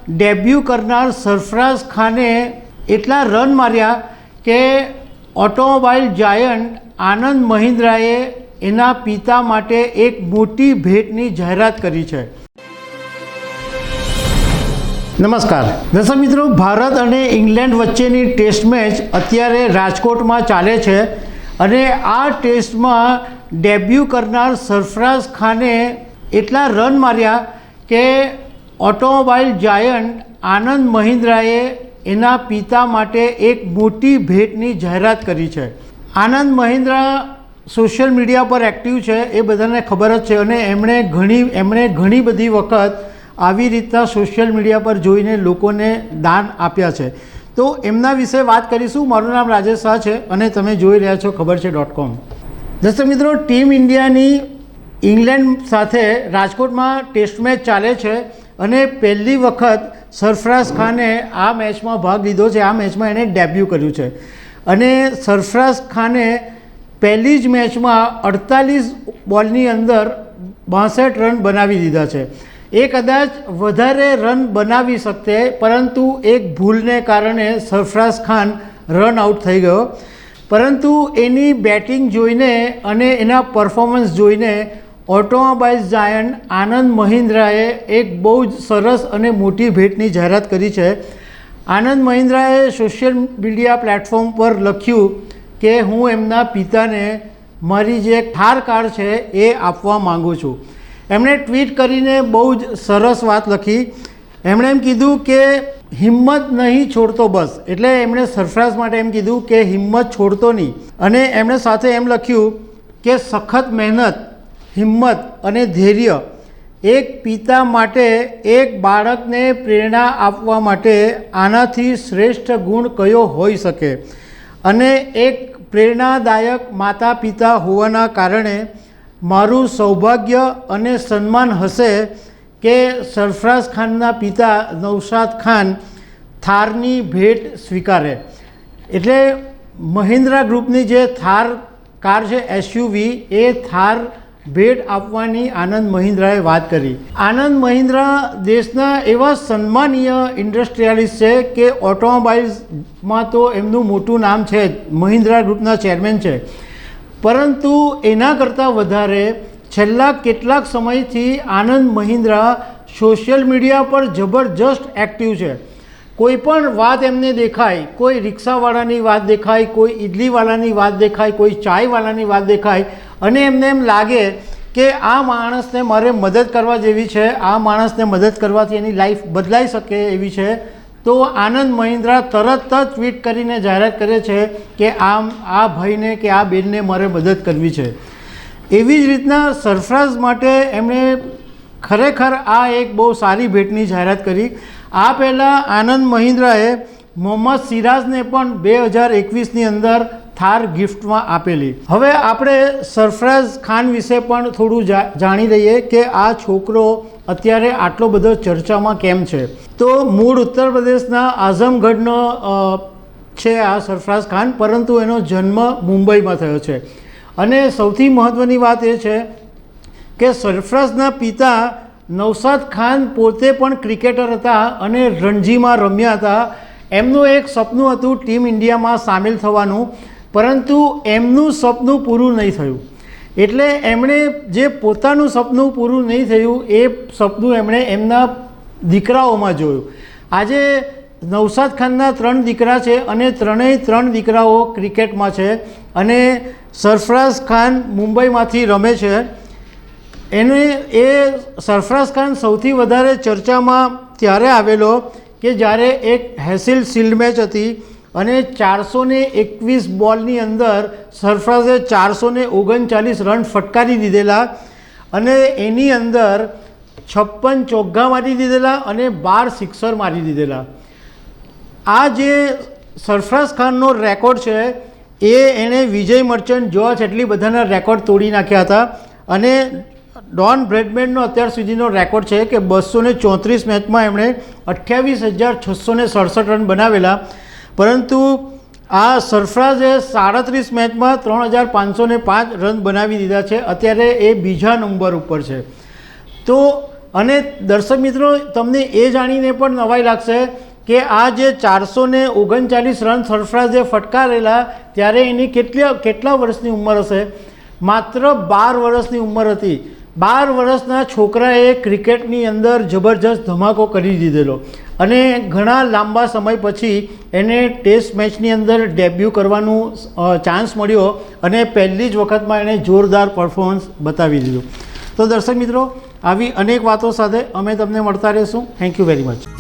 Debut કરનાર સરફરાઝ ખાને એટલા રન માર્યા કે ઓટોમોબાઈલ જાયન્ટ આનંદ મહિન્દ્રાએ એના પિતા માટે એક મોટી ભેટની જાહેરાત કરી છે। નમસ્કાર દર્શક મિત્રો, ભારત અને ઇંગ્લેન્ડ વચ્ચેની ટેસ્ટ મેચ અત્યારે રાજકોટમાં ચાલે છે અને આ ટેસ્ટમાં ડેબ્યુ કરનાર સરફરાઝ ખાને એટલા રન માર્યા કે ઓટોમોબાઈલ જાયન્ટ આનંદ મહિન્દ્રાએ એના પિતા માટે એક મોટી ભેટની જાહેરાત કરી છે। આનંદ મહિન્દ્રા સોશિયલ મીડિયા પર એક્ટિવ છે, એ બધાને ખબર જ છે અને એમણે ઘણી બધી વખત આવી રીતના સોશિયલ મીડિયા પર જોઈને લોકોને દાન આપ્યા છે। તો એમના વિશે વાત કરીશું। મારું નામ રાજેશ શાહ છે અને તમે જોઈ રહ્યા છો ખબર છે .com। દર્શક મિત્રો, ટીમ ઇન્ડિયાની ઇંગ્લેન્ડ સાથે રાજકોટમાં ટેસ્ટ મેચ ચાલે છે અને પહેલી વખત સરફરાઝ ખાને આ મેચમાં ભાગ લીધો છે। આ મેચમાં એણે ડેબ્યુ કર્યું છે અને સરફરાઝ ખાને પહેલી જ મેચમાં 48 બોલની અંદર 62 રન બનાવી દીધા છે। એ કદાચ વધારે રન બનાવી શકતે, પરંતુ એક ભૂલને કારણે સરફરાઝ ખાન રન આઉટ થઈ ગયો। પરંતુ એની બેટિંગ જોઈને અને એના પરફોર્મન્સ જોઈને ઓટોમોબાઈલ જાયન્ટ આનંદ મહિન્દ્રાએ એક બહુ જ સરસ અને મોટી ભેટની જાહેરાત કરી છે। આનંદ મહિન્દ્રાએ સોશિયલ મીડિયા પ્લેટફોર્મ પર લખ્યું કે હું એમના પિતાને મારી જે થાર કાર છે એ આપવા માગું છું। એમણે ટ્વીટ કરીને બહુ જ સરસ વાત લખી। એમણે એમ કીધું કે હિંમત નહીં છોડતો બસ, એટલે એમણે સરફરાઝ માટે એમ કીધું કે હિંમત છોડતો નહીં। અને એમણે સાથે એમ લખ્યું કે સખત મહેનત, હિંમત અને ધૈર્ય એક પિતા માટે, એક બાળકને પ્રેરણા આપવા માટે આનાથી શ્રેષ્ઠ ગુણ કયો હોઈ શકે। અને એક પ્રેરણાદાયક માતા પિતા હોવાના કારણે મારું સૌભાગ્ય અને સન્માન હશે કે સરફરાઝ ખાનના પિતા નૌશાદ ખાન થારની ભેટ સ્વીકારે। એટલે મહિન્દ્રા ગ્રુપની જે થાર કાર છે SUV, એ થાર ભેટ આપવાની આનંદ મહિન્દ્રાએ વાત કરી। આનંદ મહિન્દ્રા દેશના એવા સન્માનીય ઇન્ડસ્ટ્રીયાલિસ્ટ છે કે ઓટોમોબાઈલ્સમાં તો એમનું મોટું નામ છે જ, મહિન્દ્રા ગ્રુપના ચેરમેન છે। પરંતુ એના કરતાં વધારે છેલ્લા કેટલાક સમયથી આનંદ મહિન્દ્રા સોશિયલ મીડિયા પર જબરજસ્ત એક્ટિવ છે। કોઈ પણ વાત એમને દેખાય, કોઈ રિક્ષાવાળાની વાત દેખાય, કોઈ ઇડલીવાળાની વાત દેખાય, કોઈ ચાયવાળાની વાત દેખાય અને એમને એમ લાગે કે આ માણસને મારે મદદ કરવા જેવી છે, આ માણસને મદદ કરવાથી એની લાઈફ બદલાઈ શકે એવી છે, તો આનંદ મહિન્દ્રા તરત જ ટ્વીટ કરીને જાહેરાત કરે છે કે આ ભાઈને કે આ બેનને મારે મદદ કરવી છે। એવી જ રીતના સરફરાઝ માટે એમણે ખરેખર આ એક બહુ સારી ભેટની જાહેરાત કરી। આ પહેલાં આનંદ મહિન્દ્રાએ મોહમ્મદ સિરાજને પણ 2021ની અંદર થાર ગિફ્ટમાં આપેલી। હવે આપણે સરફરાઝ ખાન વિશે પણ થોડું જાણી લઈએ કે આ છોકરો અત્યારે આટલો બધો ચર્ચામાં કેમ છે। તો મૂળ ઉત્તર પ્રદેશના આઝમગઢનો છે આ સરફરાઝ ખાન, પરંતુ એનો જન્મ મુંબઈમાં થયો છે। અને સૌથી મહત્ત્વની વાત એ છે કે સરફરાઝના પિતા નૌશાદ ખાન પોતે પણ ક્રિકેટર હતા અને રણજીમાં રમ્યા હતા। એમનું એક સપનું હતું ટીમ ઇન્ડિયામાં સામેલ થવાનું, પરંતુ એમનું સપનું પૂરું નહીં થયું। એટલે એમણે જે પોતાનું સપનું પૂરું નહીં થયું એ સપનું એમણે એમના દીકરાઓમાં જોયું। આજે નૌશાદ ખાનના 3 દીકરા છે અને ત્રણેય 3 દીકરાઓ ક્રિકેટમાં છે અને સરફરાઝ ખાન મુંબઈમાંથી રમે છે। એ સરફરાઝ ખાન સૌથી વધારે ચર્ચામાં ત્યારે આવેલો કે જ્યારે એક હેસિલ શિલ્ડ મેચ હતી અને 421 બોલની અંદર સરફરાઝે 439 રન ફટકારી દીધેલા અને એની અંદર 56 ચોગ્ગા મારી દીધેલા અને 12 સિક્સર મારી દીધેલા। આ જે સરફરાઝ ખાનનો રેકોર્ડ છે એ એણે વિજય મર્ચન્ટ, જોર્જ એટલી બધાના રેકોર્ડ તોડી નાખ્યા હતા અને ડોન બ્રેડમેનનો અત્યાર સુધીનો રેકોર્ડ છે કે 234 મેચમાં એમણે 28,667 રન બનાવેલા। પરંતુ આ સરફરાઝે 37 મેચમાં 3,505 રન બનાવી દીધા છે। અત્યારે એ બીજા નંબર ઉપર છે। તો અને દર્શક મિત્રો, તમને એ જાણીને પણ નવાઈ લાગશે કે આ જે 439 રન સરફરાઝે ફટકારેલા ત્યારે એની કેટલા વર્ષની ઉંમર હશે? માત્ર 12 વર્ષની ઉંમર હતી. 12 વર્ષના છોકરાએ ક્રિકેટની અંદર જબરજસ્ત ધમાકો કરી દીધેલો અને ઘણા લાંબા સમય પછી એને ટેસ્ટ મેચની અંદર ડેબ્યુ કરવાનું ચાન્સ મળ્યો અને પહેલી જ વખતમાં એણે જોરદાર પરફોર્મન્સ બતાવી દીધું. તો દર્શક મિત્રો, આવી અનેક વાતો સાથે અમે તમને મળતા રહીશું. Thank you very much.